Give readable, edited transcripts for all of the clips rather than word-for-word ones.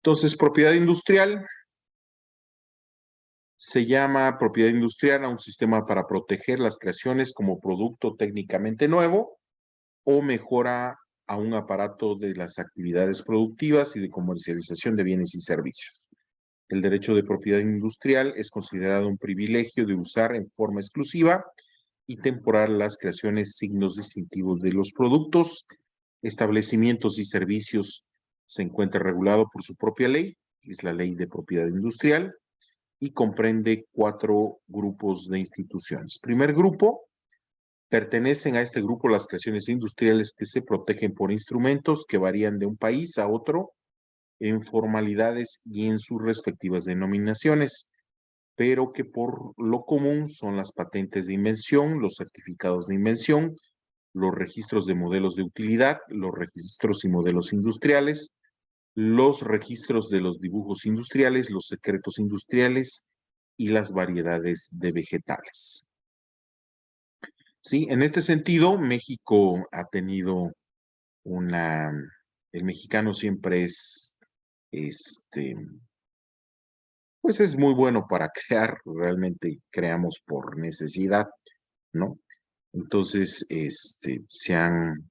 Entonces, propiedad industrial se llama propiedad industrial a un sistema para proteger las creaciones como producto técnicamente nuevo o mejora a un aparato de las actividades productivas y de comercialización de bienes y servicios. El derecho de propiedad industrial es considerado un privilegio de usar en forma exclusiva y temporal las creaciones, signos distintivos de los productos, establecimientos y servicios. Se encuentra regulado por su propia ley, que es la Ley de Propiedad Industrial, y comprende 4 grupos de instituciones. Primer grupo, pertenecen a este grupo las creaciones industriales que se protegen por instrumentos que varían de un país a otro en formalidades y en sus respectivas denominaciones, pero que por lo común son las patentes de invención, los certificados de invención, los registros de modelos de utilidad, los registros y modelos industriales, los registros de los dibujos industriales, los secretos industriales y las variedades de vegetales. Sí, en este sentido, México ha tenido el mexicano siempre es, pues es muy bueno para crear, realmente creamos por necesidad, ¿no? Entonces, se han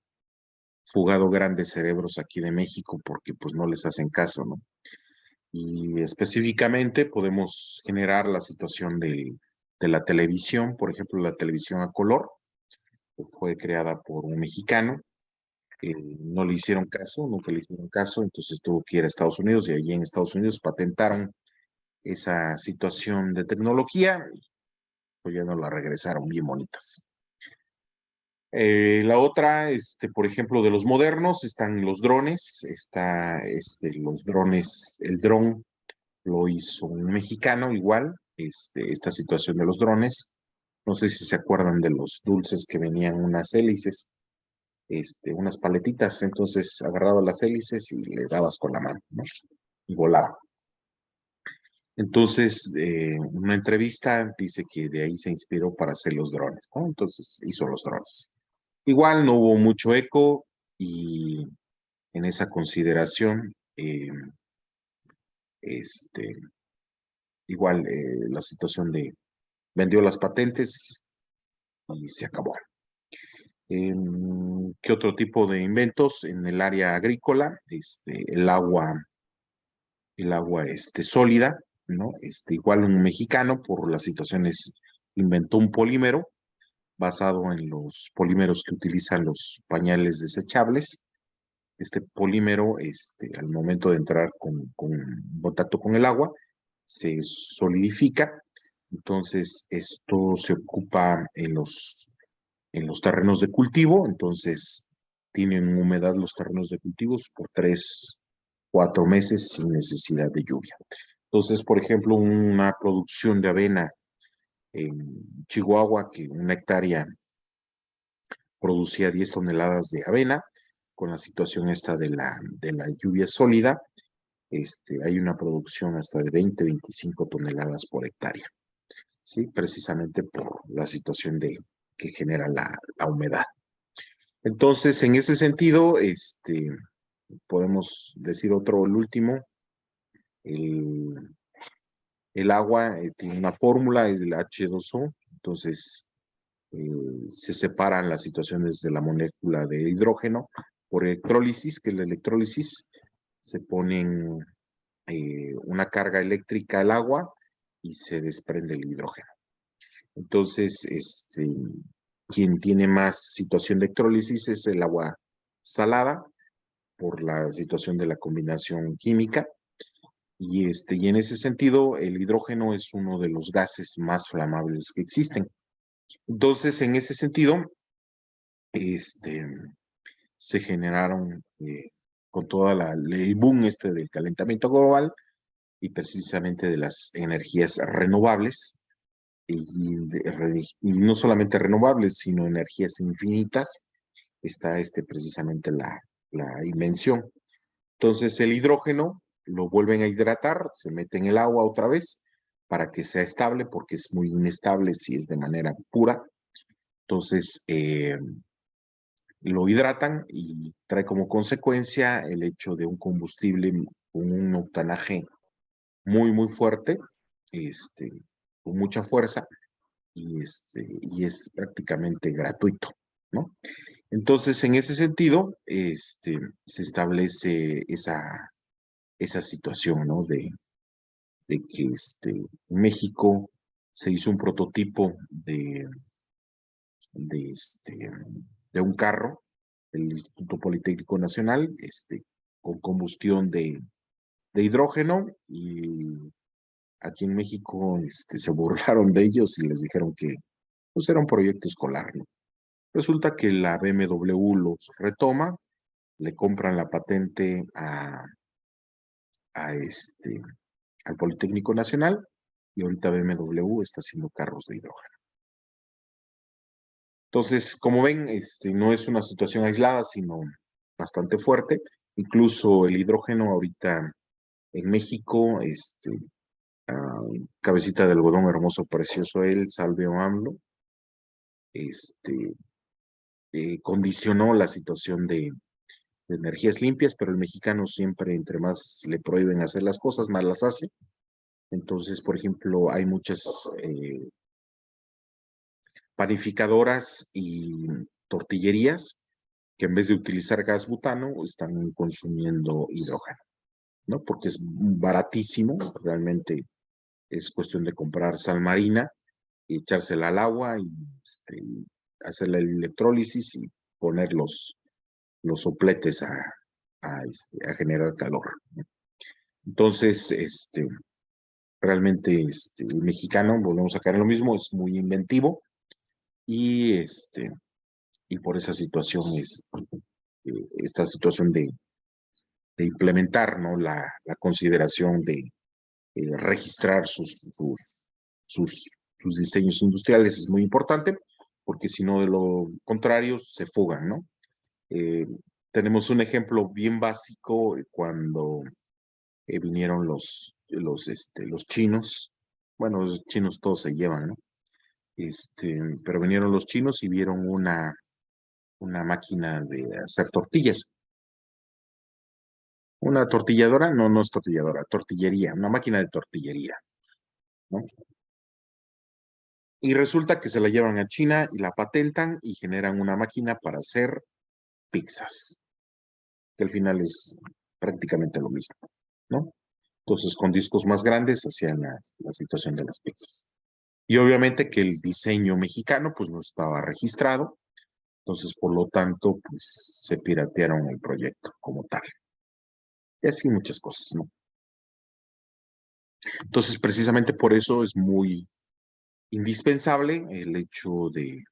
fugado grandes cerebros aquí de México porque pues no les hacen caso, ¿no? Y específicamente podemos generar la situación de la televisión, por ejemplo, la televisión a color, que fue creada por un mexicano, no le hicieron caso, nunca le hicieron caso, entonces tuvo que ir a Estados Unidos y allí en Estados Unidos patentaron esa situación de tecnología, pues ya no la regresaron bien bonitas. La otra, por ejemplo, de los modernos, están los drones, los drones, el dron lo hizo un mexicano igual, esta situación de los drones, no sé si se acuerdan de los dulces que venían unas hélices, unas paletitas, entonces agarrabas las hélices y le dabas con la mano, ¿no? Y volaba. Entonces, una entrevista dice que de ahí se inspiró para hacer los drones, ¿no? Entonces hizo los drones. Igual no hubo mucho eco y en esa consideración, igual la situación de vendió las patentes y se acabó. ¿Qué otro tipo de inventos en el área agrícola? El agua sólida, ¿no? Igual un mexicano por las situaciones inventó un polímero basado en los polímeros que utilizan los pañales desechables. Este polímero, al momento de entrar con contacto con el agua, se solidifica. Entonces, esto se ocupa en los terrenos de cultivo. Entonces, tienen humedad los terrenos de cultivos por 3-4 meses sin necesidad de lluvia. Entonces, por ejemplo, una producción de avena en Chihuahua, que una hectárea producía 10 toneladas de avena, con la situación esta de la lluvia sólida, hay una producción hasta de 20-25 toneladas por hectárea, ¿sí? Precisamente por la situación que genera la humedad. Entonces, en ese sentido, podemos decir el último, el agua tiene una fórmula, es el H2O, entonces se separan las situaciones de la molécula de hidrógeno por electrólisis, que es la electrólisis, se ponen una carga eléctrica al agua y se desprende el hidrógeno. Entonces, quien tiene más situación de electrólisis es el agua salada por la situación de la combinación química. Y en ese sentido, el hidrógeno es uno de los gases más flamables que existen. Entonces, en ese sentido, se generaron con toda el boom del calentamiento global y precisamente de las energías renovables, y no solamente renovables, sino energías infinitas, está precisamente la invención. Entonces el hidrógeno lo vuelven a hidratar, se mete en el agua otra vez para que sea estable, porque es muy inestable si es de manera pura. Entonces lo hidratan y trae como consecuencia el hecho de un combustible con un octanaje muy fuerte, este, con mucha fuerza, y es prácticamente gratuito, ¿no? Entonces, en ese sentido, se establece esa situación, ¿no? De que en México se hizo un prototipo de, de un carro, el Instituto Politécnico Nacional, con combustión de hidrógeno, y aquí en México se burlaron de ellos y les dijeron que pues era un proyecto escolar, ¿no? Resulta que la BMW los retoma, le compran la patente a al Politécnico Nacional, y ahorita BMW está haciendo carros de hidrógeno. Entonces, como ven, no es una situación aislada, sino bastante fuerte. Incluso el hidrógeno ahorita en México, ah, cabecita de algodón hermoso, precioso él, salve o AMLO, este, condicionó la situación de energías limpias, pero el mexicano siempre, entre más le prohíben hacer las cosas, más las hace. Entonces, por ejemplo, hay muchas panificadoras y tortillerías que en vez de utilizar gas butano están consumiendo hidrógeno, ¿no? Porque es baratísimo, realmente es cuestión de comprar sal marina y echársela al agua y hacer la electrólisis y poner los sopletes a generar calor, ¿no? Entonces, realmente el mexicano, volvemos a caer en lo mismo, es muy inventivo, y, y por esa situación esta situación de implementar, ¿no? La consideración de registrar sus, sus diseños industriales es muy importante, porque si no, de lo contrario, se fugan, ¿no? Eh, tenemos un ejemplo bien básico cuando vinieron los chinos. Bueno, los chinos todos se llevan, ¿no? Pero vinieron los chinos y vieron una máquina de hacer tortillas. Una tortilladora, no, no es tortilladora, tortillería, una máquina de tortillería, ¿no? Y resulta que se la llevan a China y la patentan y generan una máquina para hacer pizzas, que al final es prácticamente lo mismo, ¿no? Entonces, con discos más grandes hacían la situación de las pizzas. Y obviamente que el diseño mexicano, pues no estaba registrado, entonces, por lo tanto, pues se piratearon el proyecto como tal. Y así muchas cosas, ¿no? Entonces, precisamente por eso es muy indispensable el hecho de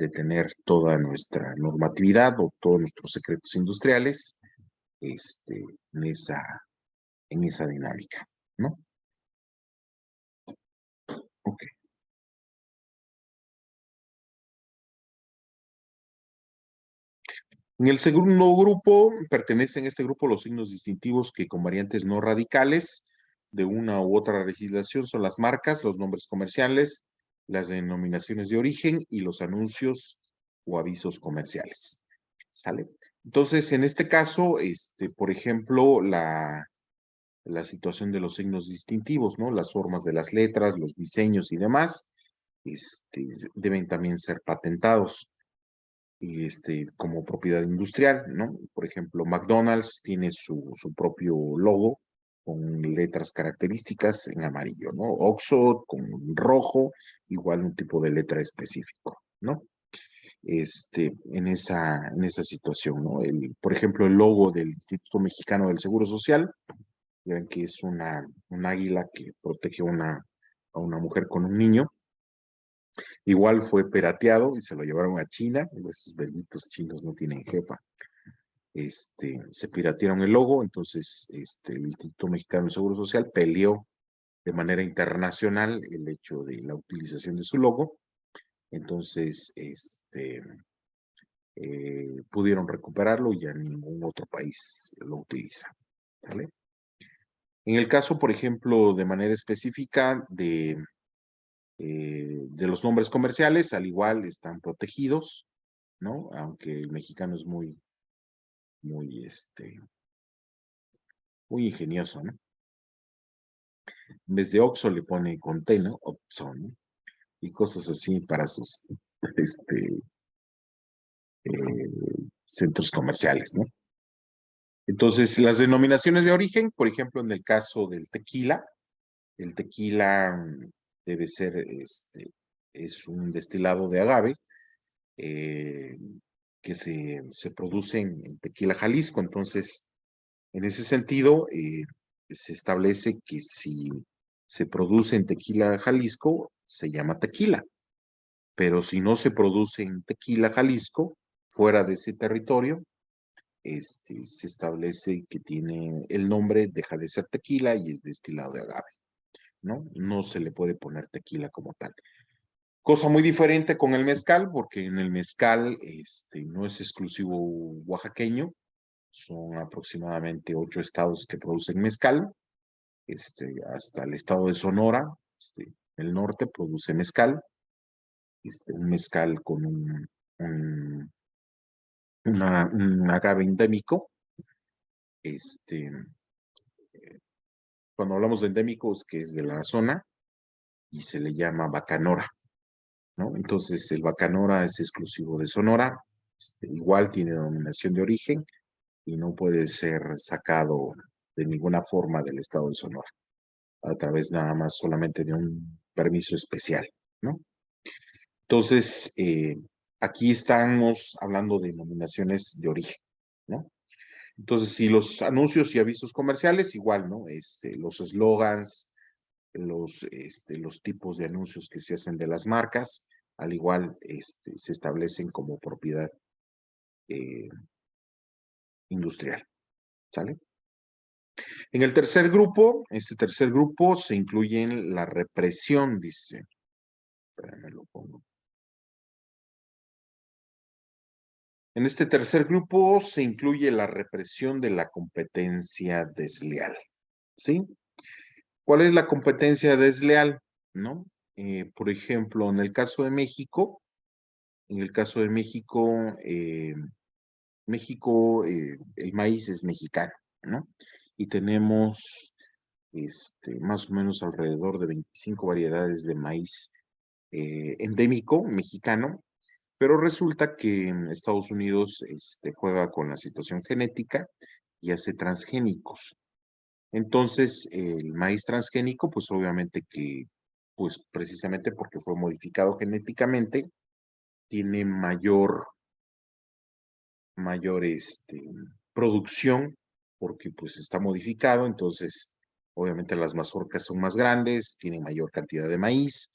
tener toda nuestra normatividad o todos nuestros secretos industriales este, en esa, en esa dinámica, ¿no? Ok. En el segundo grupo, pertenecen a este grupo los signos distintivos que con variantes no radicales de una u otra legislación son las marcas, los nombres comerciales, las denominaciones de origen y los anuncios o avisos comerciales. ¿Sale? Entonces, en este caso, por ejemplo, la situación de los signos distintivos, ¿no? Las formas de las letras, los diseños y demás, deben también ser patentados y como propiedad industrial, ¿no? Por ejemplo, McDonald's tiene su propio logo con letras características en amarillo, ¿no? Oxxo con rojo, igual un tipo de letra específico, ¿no? En esa situación, ¿no? Por ejemplo, el logo del Instituto Mexicano del Seguro Social, ven que es un águila que protege a una mujer con un niño. Igual fue pirateado y se lo llevaron a China. Esos benditos chinos no tienen jefa. Se piratearon el logo, entonces el Instituto Mexicano del Seguro Social peleó de manera internacional el hecho de la utilización de su logo. Entonces, pudieron recuperarlo y ya ningún otro país lo utiliza. ¿Vale? En el caso, por ejemplo, de manera específica de los nombres comerciales, al igual están protegidos. ¿no? Aunque el mexicano es muy, muy, muy ingenioso, ¿no? En vez de Oxxo le pone con T, ¿no? Oxxo, ¿no? Y cosas así para sus, este, centros comerciales, ¿no? Entonces, las denominaciones de origen, por ejemplo, en el caso del tequila, el tequila debe ser, es un destilado de agave eh, que se produce en Tequila, Jalisco. Entonces, en ese sentido, se establece que si se produce en Tequila, Jalisco, se llama tequila, pero si no se produce en Tequila, Jalisco, fuera de ese territorio, se establece que tiene el nombre, deja de ser tequila y es destilado de agave, ¿no? No se le puede poner tequila como tal. Cosa muy diferente con el mezcal, porque en el mezcal no es exclusivo oaxaqueño, son aproximadamente 8 estados que producen mezcal, hasta el estado de Sonora, el norte produce mezcal, un mezcal con un, un agave endémico. Este, Cuando hablamos de endémico es que es de la zona y se le llama bacanora, ¿no? Entonces el bacanora es exclusivo de Sonora, igual tiene denominación de origen y no puede ser sacado de ninguna forma del estado de Sonora, a través nada más solamente de un permiso especial, ¿no? Entonces, aquí estamos hablando de denominaciones de origen, ¿no? Entonces, si los anuncios y avisos comerciales, igual, ¿no? Los eslogans, los tipos de anuncios que se hacen de las marcas, al igual, se establecen como propiedad eh, industrial, ¿sale? En el tercer grupo, este tercer grupo se incluyen la represión, dice. Espérame, lo pongo. En este tercer grupo se incluye la represión de la competencia desleal, ¿sí? ¿Cuál es la competencia desleal? ¿No? Por ejemplo, en el caso de México, México, el maíz es mexicano, ¿no? Y tenemos más o menos alrededor de 25 variedades de maíz endémico mexicano, pero resulta que Estados Unidos juega con la situación genética y hace transgénicos. Entonces, el maíz transgénico, pues obviamente que, pues precisamente porque fue modificado genéticamente, tiene mayor producción, porque pues está modificado, entonces obviamente las mazorcas son más grandes, tienen mayor cantidad de maíz,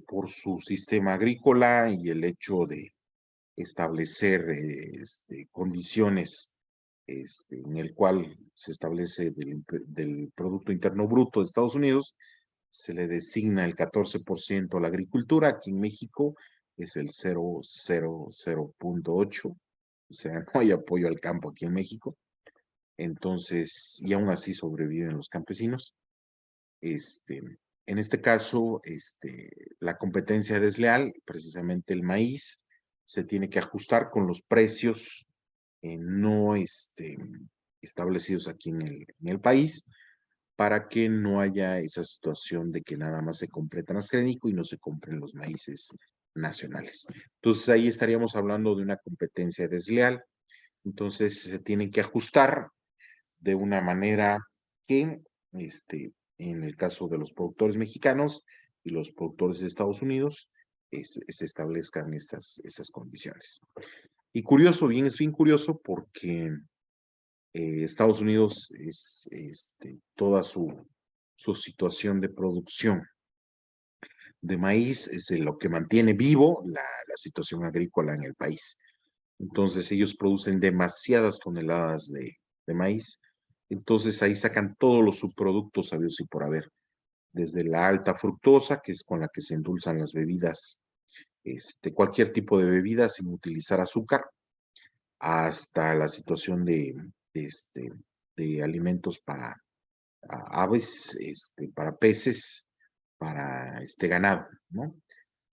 por su sistema agrícola y el hecho de establecer condiciones en el cual se establece del Producto Interno Bruto de Estados Unidos, se le designa el 14% a la agricultura. Aquí en México es el 0,008, o sea, no hay apoyo al campo aquí en México. Entonces, y aún así sobreviven los campesinos. Este, en este caso, la competencia desleal, precisamente el maíz, se tiene que ajustar con los precios no establecidos aquí en el país para que no haya esa situación de que nada más se compre transgénico y no se compren los maíces nacionales. Entonces ahí estaríamos hablando de una competencia desleal. Entonces se tienen que ajustar de una manera que, en el caso de los productores mexicanos y los productores de Estados Unidos, se establezcan esas condiciones. Y curioso, es bien curioso porque Estados Unidos es toda su situación de producción de maíz es lo que mantiene vivo la situación agrícola en el país. Entonces ellos producen demasiadas toneladas de maíz. Entonces ahí sacan todos los subproductos sabios y por haber, desde la alta fructosa, que es con la que se endulzan las bebidas, cualquier tipo de bebida sin utilizar azúcar, hasta la situación de alimentos para aves, para peces, para ganado, ¿no?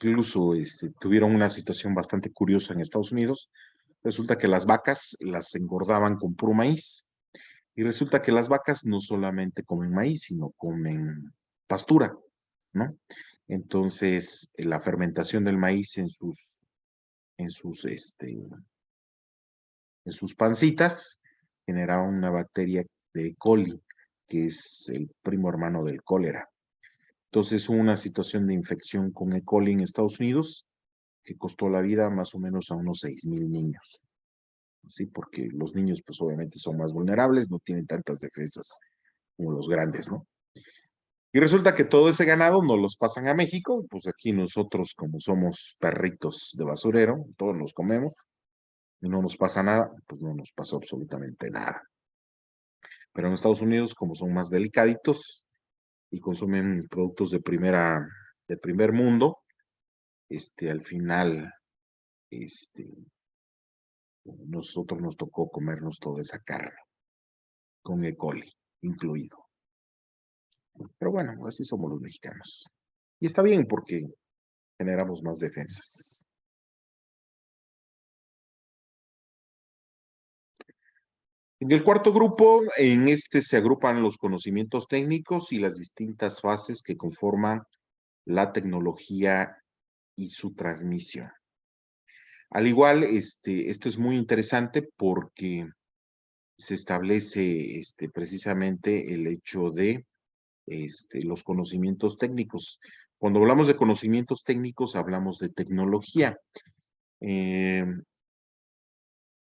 incluso tuvieron una situación bastante curiosa en Estados Unidos. Resulta que las vacas las engordaban con puro maíz. Y resulta que las vacas no solamente comen maíz, sino comen pastura, ¿no? Entonces, la fermentación del maíz en sus, este, en sus pancitas generaba una bacteria de E. coli, que es el primo hermano del cólera. Entonces, hubo una situación de infección con E. coli en Estados Unidos que costó la vida más o menos a unos 6,000 niños. Sí, porque los niños, pues obviamente son más vulnerables, no tienen tantas defensas como los grandes, ¿no? Y resulta que todo ese ganado nos los pasan a México, pues aquí nosotros, como somos perritos de basurero, todos los comemos y no nos pasa nada, pues no nos pasó absolutamente nada. Pero en Estados Unidos, como son más delicaditos y consumen productos de primer mundo, al final, este, nosotros nos tocó comernos toda esa carne, con E. coli incluido. Pero bueno, así somos los mexicanos. Y está bien porque generamos más defensas. En el cuarto grupo, en este se agrupan los conocimientos técnicos y las distintas fases que conforman la tecnología y su transmisión. Al igual, esto es muy interesante porque se establece precisamente el hecho de los conocimientos técnicos. Cuando hablamos de conocimientos técnicos, hablamos de tecnología. Eh,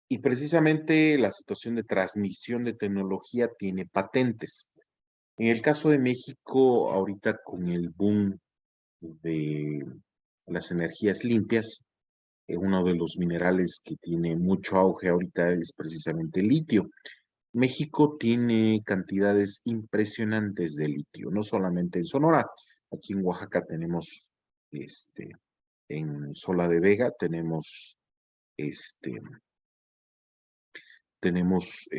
y precisamente la situación de transmisión de tecnología tiene patentes. En el caso de México, ahorita con el boom de las energías limpias, uno de los minerales que tiene mucho auge ahorita es precisamente el litio. México tiene cantidades impresionantes de litio, no solamente en Sonora. Aquí en Oaxaca tenemos, en Sola de Vega este, tenemos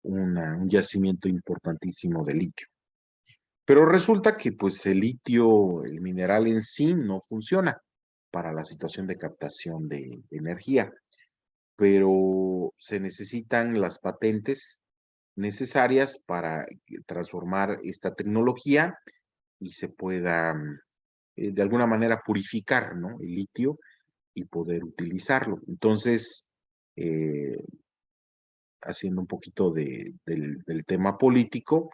un yacimiento importantísimo de litio. Pero resulta que pues el litio, el mineral en sí, no funciona para la situación de captación de energía, pero se necesitan las patentes necesarias para transformar esta tecnología y se pueda de alguna manera purificar, ¿no? El litio y poder utilizarlo. Entonces, eh, haciendo un poquito del tema político,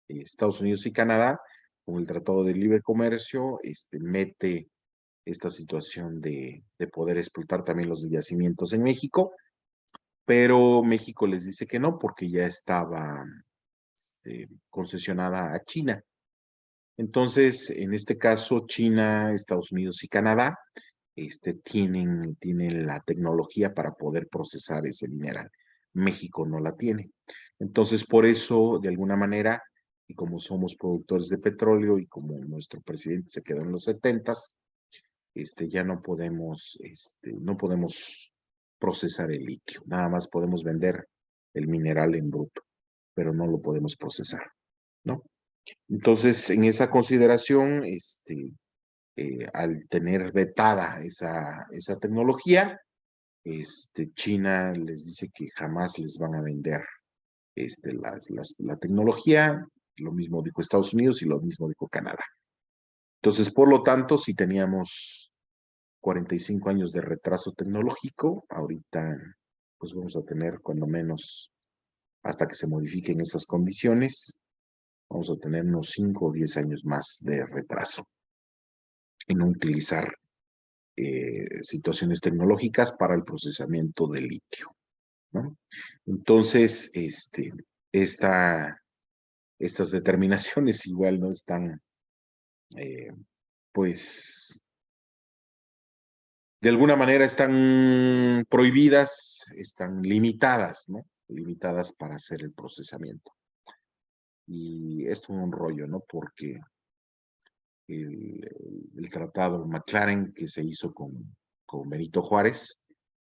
Estados Unidos y Canadá, con el Tratado de Libre Comercio, mete esta situación de poder explotar también los yacimientos en México, pero México les dice que no, porque ya estaba concesionada a China. Entonces, en este caso, China, Estados Unidos y Canadá tienen la tecnología para poder procesar ese mineral. México no la tiene. Entonces, por eso, de alguna manera, y como somos productores de petróleo y como nuestro presidente se quedó en los 70s, ya no podemos procesar el litio. Nada más podemos vender el mineral en bruto, pero no lo podemos procesar, ¿no? Entonces, en esa consideración, al tener vetada esa tecnología, China les dice que jamás les van a vender la tecnología, lo mismo dijo Estados Unidos y lo mismo dijo Canadá. Entonces, por lo tanto, si teníamos 45 años de retraso tecnológico, ahorita pues vamos a tener cuando menos hasta que se modifiquen esas condiciones, vamos a tener unos 5 o 10 años más de retraso en utilizar situaciones tecnológicas para el procesamiento del litio, ¿no? Entonces, estas determinaciones igual no están, pues, de alguna manera están prohibidas, están limitadas, ¿no? Limitadas para hacer el procesamiento. Y esto es un rollo, ¿no? Porque el tratado McLaren que se hizo con Benito Juárez.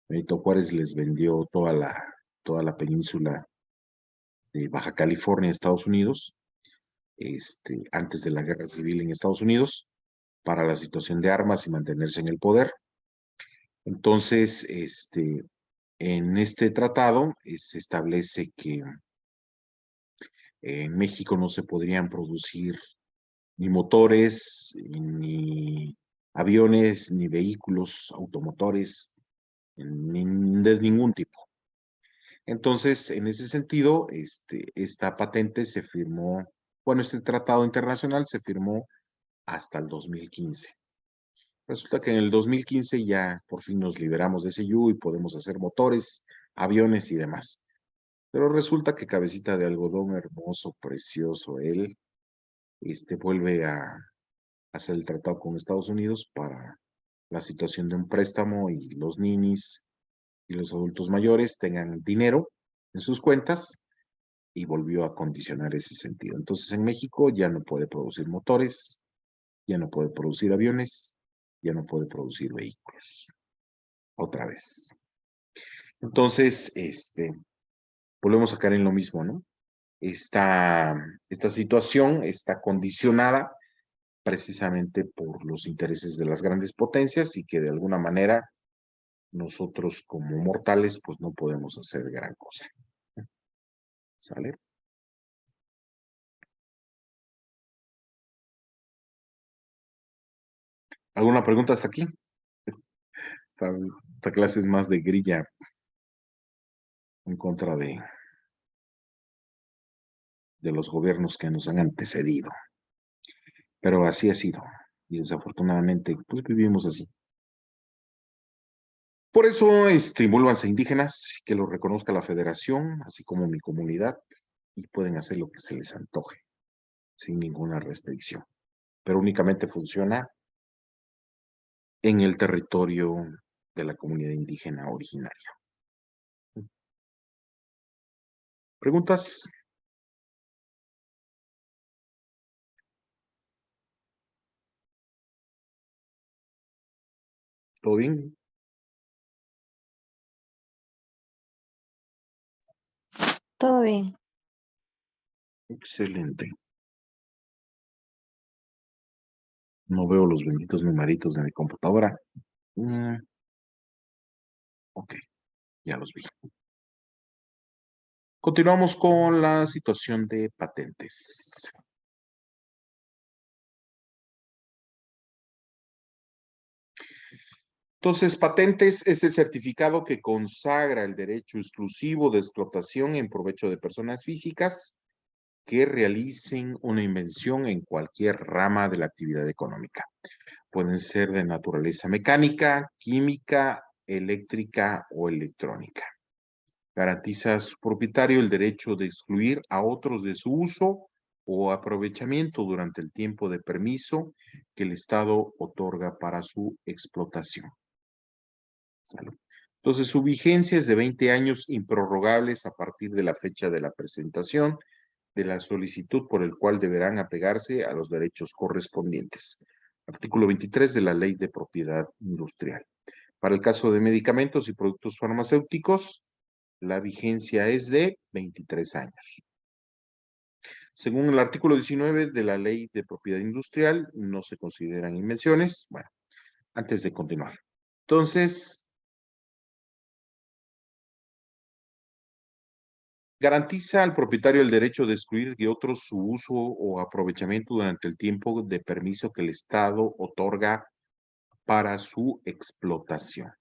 Benito Juárez les vendió toda la península de Baja California, Estados Unidos, antes de la guerra civil en Estados Unidos, para la situación de armas y mantenerse en el poder. Entonces, en este tratado se establece que en México no se podrían producir ni motores, ni aviones, ni vehículos automotores, de ningún tipo. Entonces, en ese sentido, esta patente se firmó, bueno, este tratado internacional se firmó hasta el 2015. Resulta que en el 2015 ya por fin nos liberamos de ese yugo y podemos hacer motores, aviones y demás. Pero resulta que Cabecita de Algodón, hermoso, precioso, él, vuelve a hacer el tratado con Estados Unidos para la situación de un préstamo y los ninis y los adultos mayores tengan dinero en sus cuentas y volvió a condicionar ese sentido. Entonces en México ya no puede producir motores, ya no puede producir aviones, ya no puede producir vehículos. Otra vez. Entonces, volvemos a caer en lo mismo, ¿no? Esta situación está condicionada precisamente por los intereses de las grandes potencias y que de alguna manera nosotros como mortales pues no podemos hacer gran cosa. ¿Sale? ¿Alguna pregunta hasta aquí? Esta clase es más de grilla en contra de los gobiernos que nos han antecedido. Pero así ha sido. Y desafortunadamente, pues vivimos así. Por eso, vuélvanse indígenas, que lo reconozca la federación, así como mi comunidad, y pueden hacer lo que se les antoje, sin ninguna restricción. Pero únicamente funciona en el territorio de la comunidad indígena originaria. ¿Preguntas? ¿Todo bien? Todo bien. Excelente. No veo los benditos numeritos de mi computadora. Ok, ya los vi. Continuamos con la situación de patentes. Entonces, patentes es el certificado que consagra el derecho exclusivo de explotación en provecho de personas físicas que realicen una invención en cualquier rama de la actividad económica. Pueden ser de naturaleza mecánica, química, eléctrica o electrónica. Garantiza a su propietario el derecho de excluir a otros de su uso o aprovechamiento durante el tiempo de permiso que el Estado otorga para su explotación. ¿Sale? Entonces, su vigencia es de 20 años improrrogables a partir de la fecha de la presentación de la solicitud por el cual deberán apegarse a los derechos correspondientes. Artículo 23 de la Ley de Propiedad Industrial. Para el caso de medicamentos y productos farmacéuticos, la vigencia es de 23 años. Según el artículo 19 de la Ley de Propiedad Industrial, no se consideran invenciones. Bueno, antes de continuar. Entonces, garantiza al propietario el derecho de excluir de otros su uso o aprovechamiento durante el tiempo de permiso que el Estado otorga para su explotación.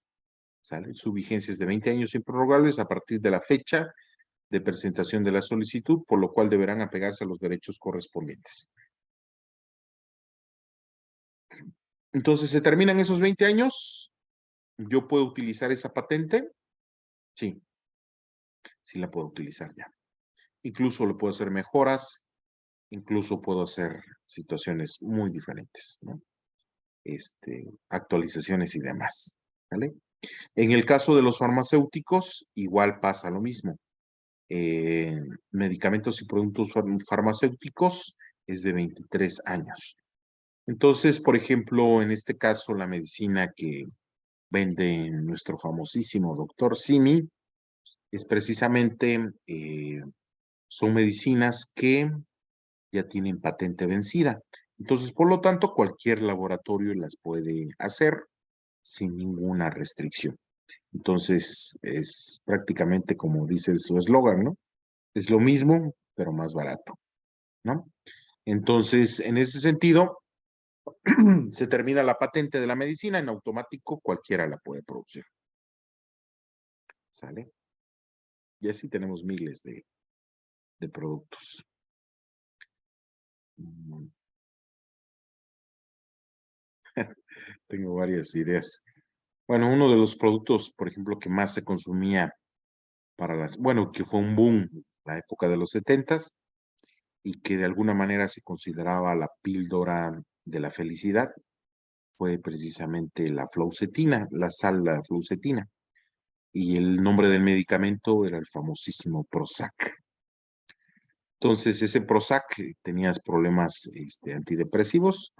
¿Sale? Su vigencia es de 20 años improrrogables a partir de la fecha de presentación de la solicitud, por lo cual deberán apegarse a los derechos correspondientes. Entonces, ¿se terminan esos 20 años? ¿Yo puedo utilizar esa patente? Sí, sí la puedo utilizar ya. Incluso le puedo hacer mejoras, incluso puedo hacer situaciones muy diferentes, ¿no? Actualizaciones y demás, ¿vale? En el caso de los farmacéuticos, igual pasa lo mismo. Medicamentos y productos farmacéuticos es de 23 años. Entonces, por ejemplo, en este caso, la medicina que vende nuestro famosísimo doctor Simi es precisamente, son medicinas que ya tienen patente vencida. Entonces, por lo tanto, cualquier laboratorio las puede hacer sin ninguna restricción. Entonces, es prácticamente como dice su eslogan, ¿no? Es lo mismo, pero más barato, ¿no? Entonces, en ese sentido, se termina la patente de la medicina, en automático cualquiera la puede producir. ¿Sale? Y así tenemos miles de productos. Tengo varias ideas. Bueno, uno de los productos, por ejemplo, que más se consumía para las, bueno, que fue un boom en la época de los 70s y que de alguna manera se consideraba la píldora de la felicidad, fue precisamente la fluoxetina, la sal la fluoxetina. Y el nombre del medicamento era el famosísimo Prozac. Entonces, ese Prozac, tenías problemas antidepresivos,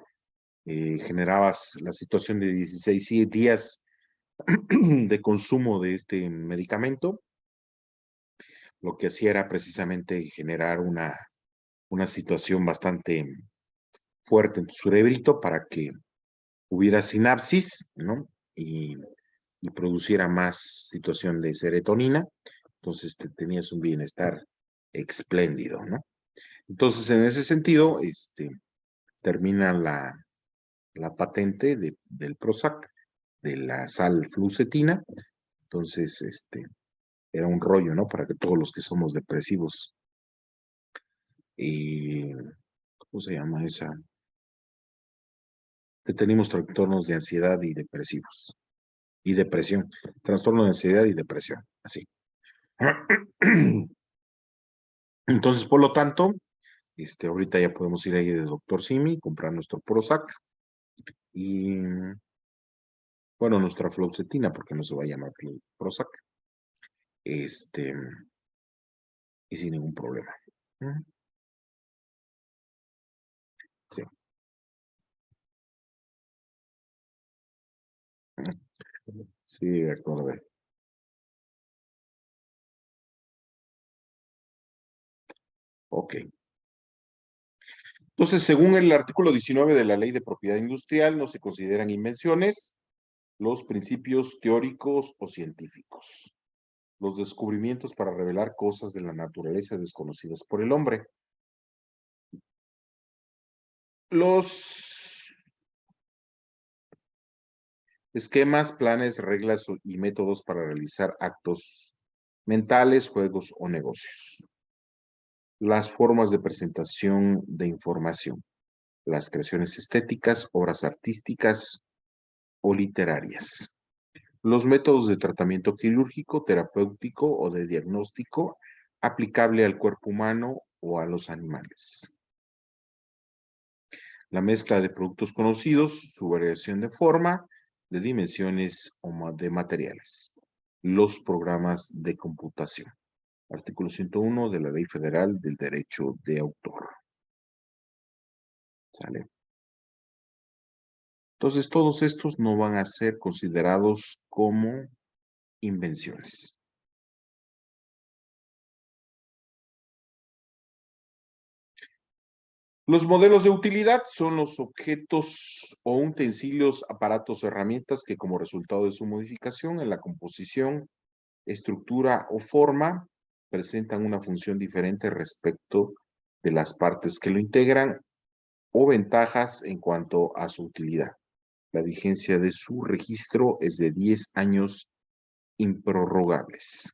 generabas la situación de 16 días de consumo de este medicamento, lo que hacía era precisamente generar una situación bastante fuerte en tu cerebrito para que hubiera sinapsis, ¿no? Y produciera más situación de serotonina, entonces tenías un bienestar espléndido, ¿no? Entonces, en ese sentido, termina la patente del Prozac, de la sal fluoxetina, entonces, era un rollo, ¿no? Para que todos los que somos depresivos, ¿cómo se llama esa? Que tenemos trastornos de ansiedad y depresivos, y depresión, trastorno de ansiedad y depresión, así. Entonces, por lo tanto, ahorita ya podemos ir ahí de Doctor Simi, comprar nuestro Prozac y, bueno, nuestra fluoxetina, porque no se va a llamar Prozac, y sin ningún problema. Sí. Sí, de acuerdo. Ok. Entonces, según el artículo 19 de la Ley de Propiedad Industrial, no se consideran invenciones los principios teóricos o científicos, los descubrimientos para revelar cosas de la naturaleza desconocidas por el hombre. Los esquemas, planes, reglas y métodos para realizar actos mentales, juegos o negocios. Las formas de presentación de información, las creaciones estéticas, obras artísticas o literarias. Los métodos de tratamiento quirúrgico, terapéutico o de diagnóstico aplicable al cuerpo humano o a los animales. La mezcla de productos conocidos, su variación de forma, de dimensiones o de materiales. Los programas de computación. Artículo 101 de la Ley Federal del Derecho de Autor. ¿Sale? Entonces, todos estos no van a ser considerados como invenciones. Los modelos de utilidad son los objetos o utensilios, aparatos o herramientas que como resultado de su modificación en la composición, estructura o forma presentan una función diferente respecto de las partes que lo integran o ventajas en cuanto a su utilidad. La vigencia de su registro es de 10 años improrrogables.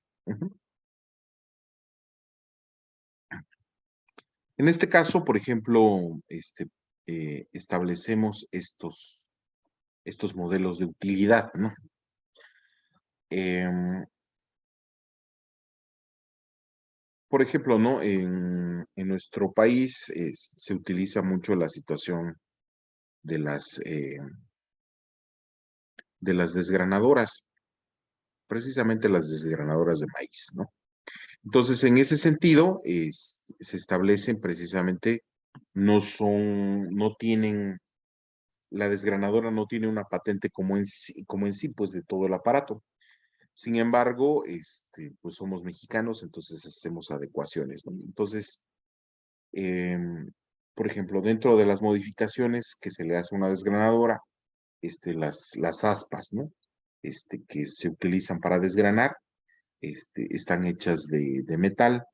En este caso, por ejemplo, establecemos estos modelos de utilidad, ¿no? Por ejemplo, ¿no? En nuestro país se utiliza mucho la situación de las desgranadoras, precisamente las desgranadoras de maíz, ¿no? Entonces, en ese sentido, se establecen precisamente, no tienen, la desgranadora no tiene una patente como en sí, pues de todo el aparato. Sin embargo, pues somos mexicanos, entonces hacemos adecuaciones, ¿no? Entonces, por ejemplo, dentro de las modificaciones que se le hace a una desgranadora, las aspas, ¿no? Que se utilizan para desgranar, están hechas de metal.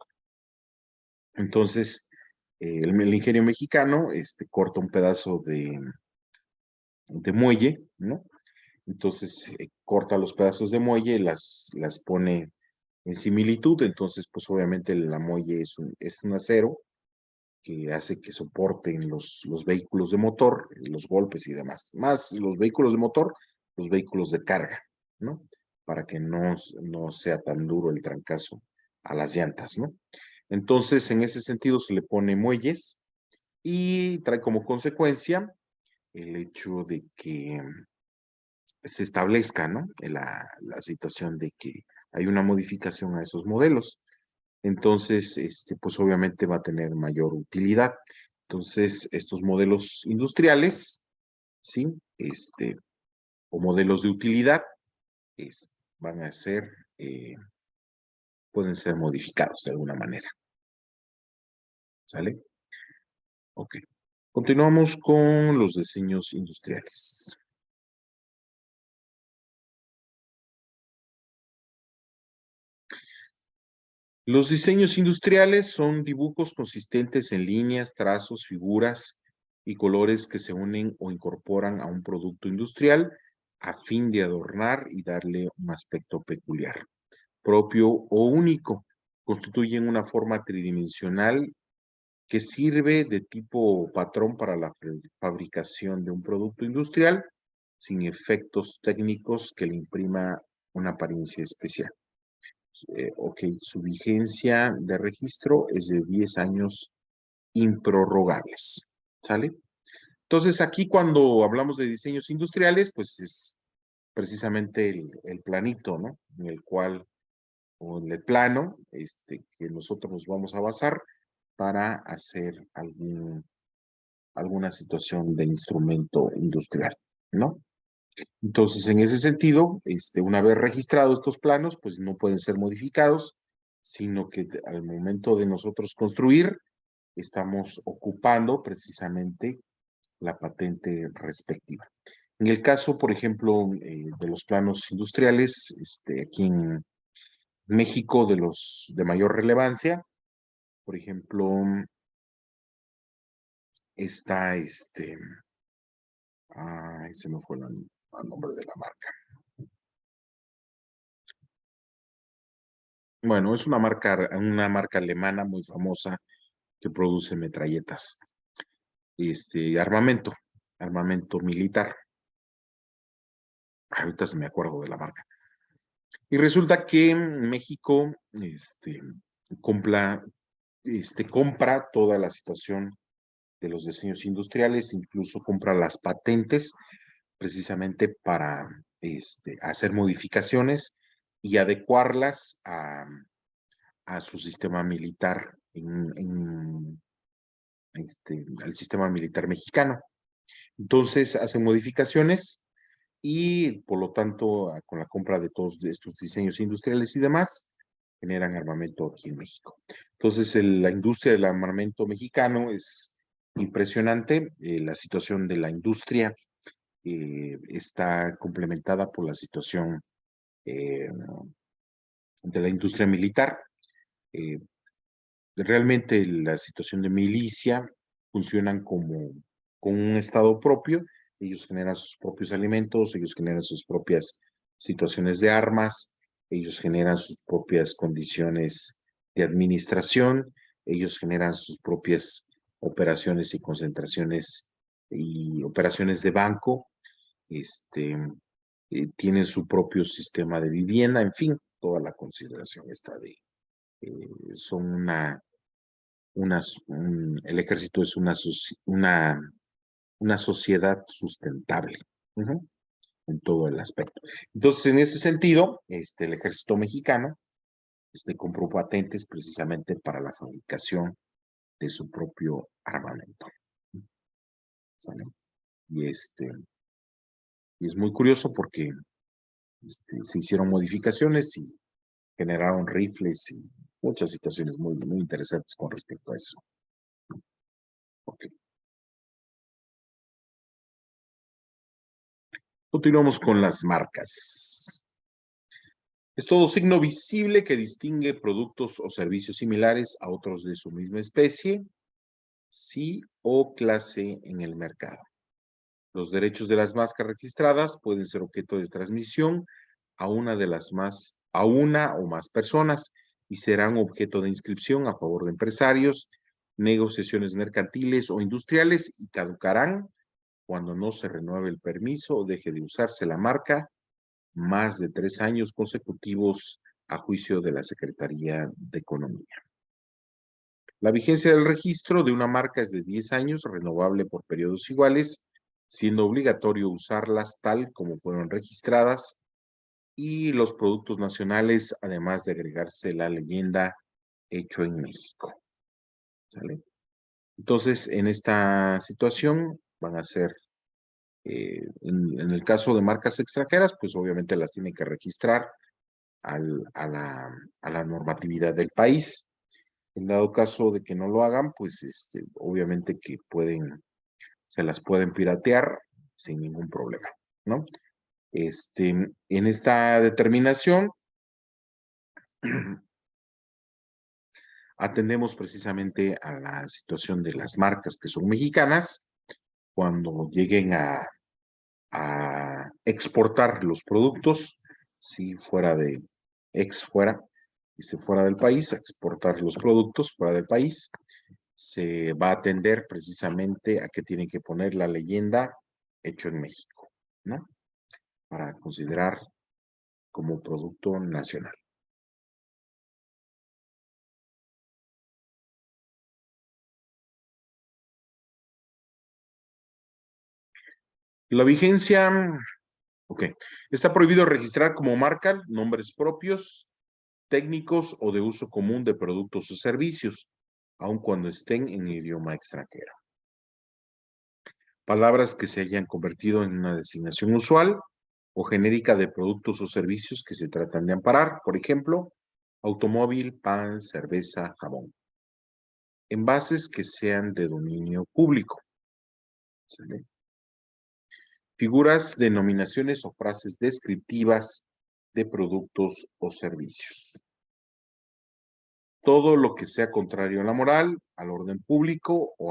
Entonces, el ingenio mexicano, corta un pedazo de muelle, ¿no? Entonces, corta los pedazos de muelle, las pone en similitud, entonces, pues obviamente la muelle es un acero que hace que soporten los vehículos de motor, los golpes y demás. Más los vehículos de motor, los vehículos de carga, ¿no? Para que no sea tan duro el trancazo a las llantas, ¿no? Entonces, en ese sentido, se le pone muelles y trae como consecuencia el hecho de que se establezca, ¿no? La situación de que hay una modificación a esos modelos. Entonces, pues obviamente va a tener mayor utilidad. Entonces, estos modelos industriales, ¿sí? O modelos de utilidad, van a ser, pueden ser modificados de alguna manera, ¿sale? Ok. Continuamos con los diseños industriales. Los diseños industriales son dibujos consistentes en líneas, trazos, figuras y colores que se unen o incorporan a un producto industrial a fin de adornar y darle un aspecto peculiar, propio o único. Constituyen una forma tridimensional que sirve de tipo patrón para la fabricación de un producto industrial sin efectos técnicos que le imprima una apariencia especial. Ok, su vigencia de registro es de 10 años improrrogables, ¿sale? Entonces, aquí cuando hablamos de diseños industriales, pues es precisamente el planito, ¿no? En el cual, o en el plano, que nosotros nos vamos a basar para hacer alguna situación de instrumento industrial, ¿no? Entonces, en ese sentido, una vez registrados estos planos, pues no pueden ser modificados, sino que al momento de nosotros construir, estamos ocupando precisamente la patente respectiva. En el caso, por ejemplo, de los planos industriales, aquí en México, de los de mayor relevancia, por ejemplo, está ay, se me fue el nombre de la marca. Bueno, es una marca alemana muy famosa que produce metralletas, armamento militar. Ahorita se me acuerdo de la marca. Y resulta que México, compra, compra toda la situación de los diseños industriales, incluso compra las patentes precisamente para hacer modificaciones y adecuarlas a su sistema militar, al sistema militar mexicano. Entonces hacen modificaciones y por lo tanto con la compra de todos estos diseños industriales y demás, generan armamento aquí en México. Entonces la industria del armamento mexicano es impresionante. La situación de la industria está complementada por la situación eh, de la industria militar. Eh, Realmente la situación de milicia funcionan como un estado propio. Ellos generan sus propios alimentos, ellos generan sus propias situaciones de armas, ellos generan sus propias condiciones de administración, ellos generan sus propias operaciones y concentraciones y operaciones de banco, tienen su propio sistema de vivienda, en fin, toda la consideración está son el ejército es una sociedad sustentable, en todo el aspecto. Entonces, en ese sentido, el ejército mexicano compró patentes precisamente para la fabricación de su propio armamento. ¿Sale? Y, y es muy curioso porque se hicieron modificaciones y generaron rifles y muchas situaciones muy, muy interesantes con respecto a eso. Ok. Continuamos con las marcas. Es todo signo visible que distingue productos o servicios similares a otros de su misma especie, sí o clase en el mercado. Los derechos de las marcas registradas pueden ser objeto de transmisión a una o más personas y serán objeto de inscripción a favor de empresarios, negociaciones mercantiles o industriales y caducarán cuando no se renueve el permiso o deje de usarse la marca más de 3 años consecutivos a juicio de la Secretaría de Economía. La vigencia del registro de una marca es de 10 años, renovable por periodos iguales, siendo obligatorio usarlas tal como fueron registradas y los productos nacionales, además de agregarse la leyenda hecho en México. ¿Sale? Entonces, en esta situación van a ser, en el caso de marcas extranjeras, pues obviamente las tienen que registrar a la normatividad del país. En dado caso de que no lo hagan, pues obviamente que se las pueden piratear sin ningún problema, ¿no? En esta determinación atendemos precisamente a la situación de las marcas que son mexicanas cuando lleguen a exportar los productos, si fuera y si fuera del país, a exportar los productos fuera del país, se va a atender precisamente a que tienen que poner la leyenda hecho en México, ¿no? Para considerar como producto nacional. La vigencia, ok, está prohibido registrar como marca nombres propios, técnicos o de uso común de productos o servicios, aun cuando estén en idioma extranjero. Palabras que se hayan convertido en una designación usual o genérica de productos o servicios que se tratan de amparar, por ejemplo, automóvil, pan, cerveza, jabón. Envases que sean de dominio público. ¿Sale? Figuras, denominaciones o frases descriptivas de productos o servicios. Todo lo que sea contrario a la moral, al orden público o